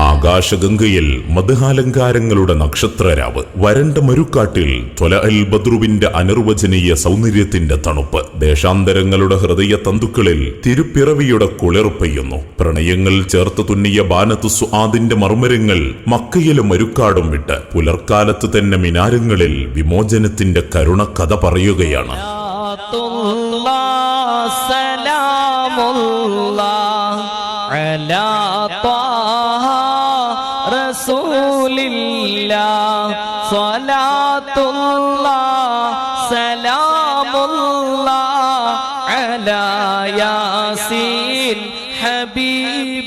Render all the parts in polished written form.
ആകാശഗംഗയിൽ മധുഹാലങ്കാരങ്ങളുടെ നക്ഷത്രരാവ്, വരണ്ട മരുക്കാട്ടിൽ ത്വല അൽ ബദ്രുവിന്റെ അനിർവചനീയ സൗന്ദര്യത്തിന്റെ തണുപ്പ്, ദേശാന്തരങ്ങളുടെ ഹൃദയ തന്തുക്കളിൽ തിരുപ്പിറവിയുടെ കുളിർ പെയ്യുന്നു. പ്രണയങ്ങൾ ചേർത്ത് തുന്നിയ ബാനത്തു സുആദിന്റെ മർമരങ്ങൾ മക്കയിലെ മരുക്കാടും വിട്ട് പുലർക്കാലത്ത് തന്നെ മിനാരങ്ങളിൽ വിമോചനത്തിന്റെ കരുണ കഥ പറയുകയാണ്.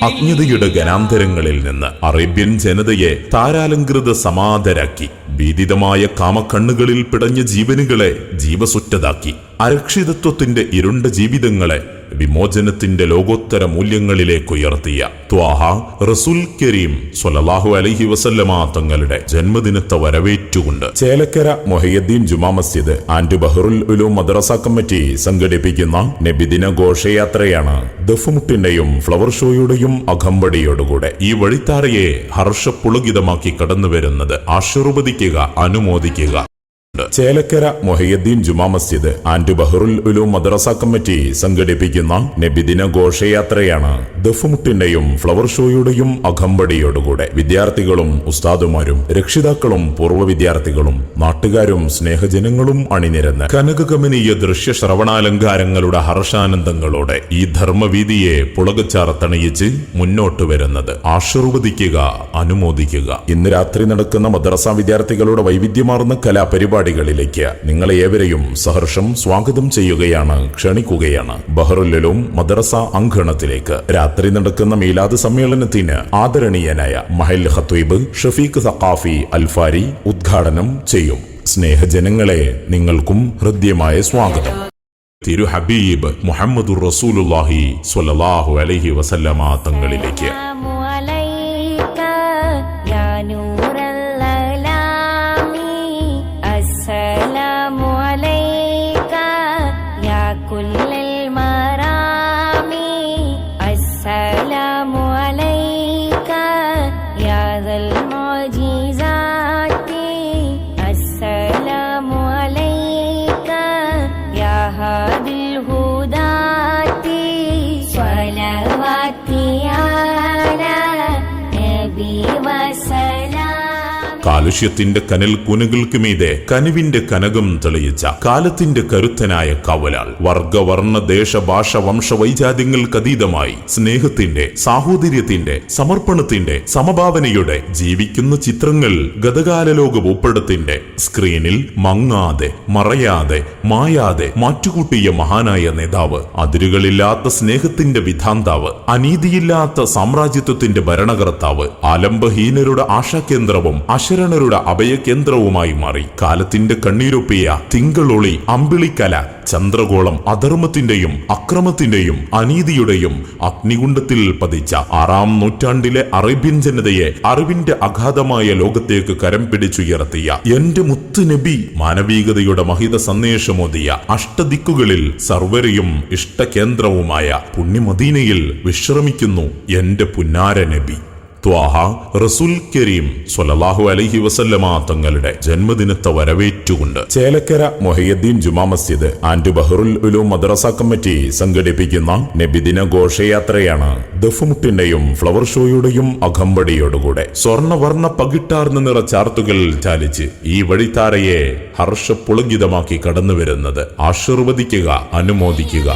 അജ്ഞതയുടെ ഗനാന്തരങ്ങളിൽ നിന്ന് അറേബ്യൻ ജനതയെ താരാലങ്കൃത സമാധരാക്കി, ഭീതിതമായ കാമക്കണ്ണുകളിൽ പിടഞ്ഞ ജീവനുകളെ ജീവസുറ്റതാക്കി, അരക്ഷിതത്വത്തിന്റെ ഇരുണ്ട ജീവിതങ്ങളെ വിമോചനത്തിന്റെ ലോകോത്തര മൂല്യങ്ങളിലേക്ക് ഉയർത്തിയ ത്വാഹ റസൂൽ കരീം സ്വല്ലല്ലാഹു അലൈഹി വസല്ലമ തങ്ങളുടെ ജന്മദിനത്തെ വരവേറ്റുകൊണ്ട് Chelakkara മൊഹയ്യദ്ദീൻ Juma Masjid and ബഹ്റുൽ Uloom madrasa committee സംഘടിപ്പിക്കുന്ന നബിദിന ഘോഷയാത്രയാണ് ദഫ്മുട്ടിന്റെയും ഫ്ലവർ ഷോയുടെയും അകമ്പടിയോടുകൂടെ ഈ വഴിത്താരയെ ഹർഷപുളകിതമാക്കി കടന്നുവരുന്നത്. ആശീർവദിക്കുക, അനുമോദിക്കുക. Chelakkara മൊഹയ്യദ്ദീൻ Juma Masjid and ബഹ്റുൽ Uloom madrasa committee സംഘടിപ്പിക്കുന്ന നബിദിന ഘോഷയാത്രയാണ് ദഫ്മുട്ടിന്റെയും ഫ്ലവർ ഷോയുടെയും അകമ്പടിയോടുകൂടെ വിദ്യാർത്ഥികളും ഉസ്താദുമാരും രക്ഷിതാക്കളും പൂർവ്വ വിദ്യാർത്ഥികളും നാട്ടുകാരും സ്നേഹജനങ്ങളും അണിനിരന്ന് കനകകമനീയ ദൃശ്യ ശ്രവണാലങ്കാരങ്ങളുടെ ഹർഷാനന്ദങ്ങളോടെ ഈ ധർമ്മവീതിയെ പുളകച്ചാർത്തണയിച്ച് മുന്നോട്ട് വരുന്നത്. ആശീർവദിക്കുക, അനുമോദിക്കുക. ഇന്ന് രാത്രി നടക്കുന്ന മദ്രസ വിദ്യാർത്ഥികളുടെ വൈവിധ്യമാർന്ന കലാപരിപാടി നിങ്ങളെ ഏവരെയും സഹർഷം സ്വാഗതം ചെയ്യുകയാണ്, ക്ഷണിക്കുകയാണ്. ബഹ്റുൽ ഉലൂം മദ്രസ അങ്കണത്തിലേക്ക് രാത്രി നടക്കുന്ന മീലാദ് സമ്മേളനത്തിന് ആദരണീയനായ മഹൽ ഖത്വീബ് ഷഫീഖ് സഖാഫി അൽഫാരി ഉദ്ഘാടനം ചെയ്യും. സ്നേഹജനങ്ങളെ, നിങ്ങൾക്കും ഹൃദ്യമായ സ്വാഗതം. തിരു ഹബീബ് മുഹമ്മദുർ റസൂലുള്ളാഹി സ്വല്ലല്ലാഹു അലൈഹി വസല്ലമ തങ്ങളിലേക്ക്. കാലുഷ്യത്തിന്റെ കനൽ കുനകൾക്ക് മീതെ കനിവിന്റെ കനകം തെളിയിച്ച കാലത്തിന്റെ കരുത്തനായ കാവലാൾ, വർഗവർണ്ണ ദേശ ഭാഷ വംശ വൈജാത്യങ്ങൾക്കതീതമായി സ്നേഹത്തിന്റെ, സാഹോദര്യത്തിന്റെ, സമർപ്പണത്തിന്റെ, സമഭാവനയുടെ ജീവിക്കുന്ന ചിത്രങ്ങൾ ഗതകാല ലോക ഭൂപടത്തിന്റെ സ്ക്രീനിൽ മങ്ങാതെ, മറയാതെ, മായാതെ മാറ്റുകൂട്ടിയ മഹാനായ നേതാവ്, അതിരുകളില്ലാത്ത സ്നേഹത്തിന്റെ വിധാന്താവ്, അനീതിയില്ലാത്ത സാമ്രാജ്യത്വത്തിന്റെ ഭരണകർത്താവ്, ആലംബഹീനരുടെ ആശാകേന്ദ്രവും അശരണരുടെ അഭയകേന്ദ്രവുമായി മാറി കാലത്തിന്റെ കണ്ണീരൊപ്പിയ തിങ്കളൊളി അമ്പിളിക്കല ചന്ദ്രഗോളം അധർമ്മത്തിന്റെയും അക്രമത്തിന്റെയും അനീതിയുടെയും അഗ്നികുണ്ഡത്തിൽ പതിച്ച 6-ാം നൂറ്റാണ്ടിലെ അറേബ്യൻ ജനതയെ അറിവിന്റെ അഗാധമായ ലോകത്തേക്ക് കരം പിടിച്ചുയർത്തിയ എന്റെ മുത്ത് നബി മാനവികതയുടെ മഹിത സന്ദേശമോദിയ അഷ്ടദിക്കുകളിൽ സർവരെയും ഇഷ്ടകേന്ദ്രവുമായ പുണ്യമദീനയിൽ വിശ്രമിക്കുന്നു എന്റെ പുന്നാര നബി ത്വാഹ റസൂൽ കരീം സ്വല്ലല്ലാഹു അലൈഹി വസല്ലമ തങ്ങളുടെ ജന്മദിനത്തെ വരവേറ്റുകൊണ്ട് Chelakkara മൊഹയ്യദ്ദീൻ Juma Masjid and ബഹ്റുൽ Uloom madrasa committee സംഘടിപ്പിക്കുന്ന നബിദിന ഘോഷയാത്രയാണ് ദഫ്മുട്ടിന്റെയും ഫ്ലവർ ഷോയുടെയും അകമ്പടിയോടുകൂടെ സ്വർണ്ണവർണ്ണ പകിട്ടാർന്ന നിറ ചാർത്തുകൾ ചാലിച്ച് ഈ വഴിത്താരയെ ഹർഷപുളകിതമാക്കി കടന്നുവരുന്നത്. ആശീർവദിക്കുക, അനുമോദിക്കുക.